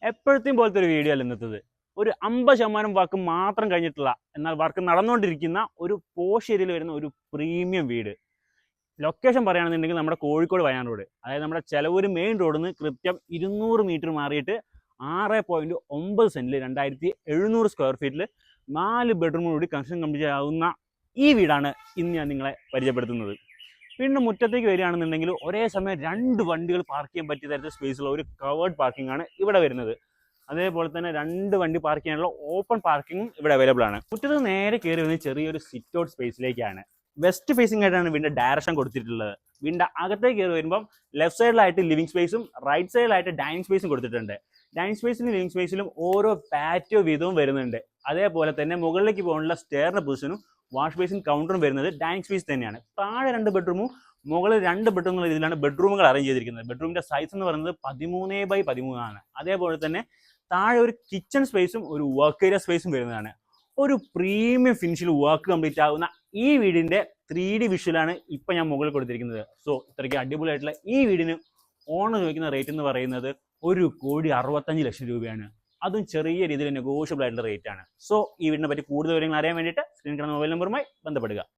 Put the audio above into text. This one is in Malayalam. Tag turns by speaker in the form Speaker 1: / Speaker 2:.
Speaker 1: എപ്പോഴത്തെയും പോലത്തെ ഒരു വീഡിയോ അല്ല ഇന്നത്തത്. ഒരു 50% വർക്ക് മാത്രം കഴിഞ്ഞിട്ടുള്ള, എന്നാൽ വർക്ക് നടന്നുകൊണ്ടിരിക്കുന്ന ഒരു പോഷ് ഏരിയയിൽ വരുന്ന ഒരു പ്രീമിയം വീട്. ലൊക്കേഷൻ പറയുകയാണെന്നുണ്ടെങ്കിൽ നമ്മുടെ കോഴിക്കോട് വയനാട് റോഡ്, അതായത് നമ്മുടെ ചെലവൂർ മെയിൻ റോഡിൽ നിന്ന് കൃത്യം 200 മീറ്റർ മാറിയിട്ട് 6.9 സെൻറ്റിൽ 2700 സ്ക്വയർ ഫീറ്റിൽ 4 ബെഡ്റൂമോടുകൂടി കൺസ്ട്രക്ഷൻ കംപ്ലീറ്റ് ആവുന്ന ഈ വീടാണ് ഇന്ന് ഞാൻ നിങ്ങളെ പരിചയപ്പെടുത്തുന്നത്. പിന്നെ മുറ്റത്തേക്ക് വരികയാണെന്നുണ്ടെങ്കിൽ ഒരേ സമയം 2 വണ്ടികൾ പാർക്ക് ചെയ്യാൻ പറ്റിയ തരത്തിൽ സ്പേസുള്ള ഒരു കവേർഡ് പാർക്കിംഗ് ആണ് ഇവിടെ വരുന്നത്. അതേപോലെ തന്നെ 2 വണ്ടി പാർക്ക് ചെയ്യാനുള്ള ഓപ്പൺ പാർക്കിംഗ് ഇവിടെ അവൈലബിൾ ആണ്. മുറ്റത്ത് നേരെ കയറി വരുന്നത് ചെറിയൊരു സിറ്റ് ഔട്ട് സ്പേസിലേക്കാണ്. വെസ്റ്റ് ഫേസിംഗ് ആയിട്ടാണ് വീടിന്റെ ഡയറക്ഷൻ കൊടുത്തിട്ടുള്ളത്. വീടിന്റെ അകത്തേക്ക് കയറി വരുമ്പം ലെഫ്റ്റ് സൈഡിലായിട്ട് ലിവിംഗ് സ്പേസും റൈറ്റ് സൈഡിലായിട്ട് ഡൈനിങ് സ്പേസും കൊടുത്തിട്ടുണ്ട്. ഡൈനിങ് സ്പേസിലും ലിവിംഗ് സ്പേസിലും ഓരോ പാറ്റോ വീതവും വരുന്നുണ്ട്. അതേപോലെ തന്നെ മുകളിലേക്ക് പോകാനുള്ള സ്റ്റെയറിന്റെ പൊസിഷനും വാഷ് ബേസിൻ കൗണ്ടറും വരുന്നത് ഡൈനിങ് സ്പേസ് തന്നെയാണ്. താഴെ 2 ബെഡ്റൂമും മുകളിൽ 2 ബെഡ്റൂം എന്നുള്ള രീതിയിലാണ് ബെഡ്റൂമുകൾ അറേഞ്ച് ചെയ്തിരിക്കുന്നത്. ബെഡ്റൂമിന്റെ സൈസ് എന്ന് പറയുന്നത് 13x13 ആണ്. അതേപോലെ തന്നെ താഴെ ഒരു കിച്ചൺ സ്പേസും ഒരു വർക്ക് ഏരിയ സ്പേസും വരുന്നതാണ്. ഒരു പ്രീമിയം ഫിനിഷിൽ വർക്ക് കംപ്ലീറ്റ് ആകുന്ന ഈ വീടിന്റെ 3D വിഷ്വലാണ് ഇപ്പം ഞാൻ മുകളിൽ കൊടുത്തിരിക്കുന്നത്. സോ ഇത്രയ്ക്ക് അടിപൊളിയായിട്ടുള്ള ഈ വീടിന് ഓണർ ചോദിക്കുന്ന റേറ്റ് എന്ന് പറയുന്നത് 1,65,00,000 രൂപയാണ്. അതും ചെറിയ രീതിയിൽ നെഗോഷ്യബിൾ ആയിട്ടുള്ള റേറ്റ് ആണ്. സോ ഈ വീടിനെ പറ്റി കൂടുതൽ വിവരങ്ങൾ അറിയാൻ വേണ്ടിയിട്ട് സ്ക്രീൻ കാണുന്ന മൊബൈൽ നമ്പറുമായി ബന്ധപ്പെടുക.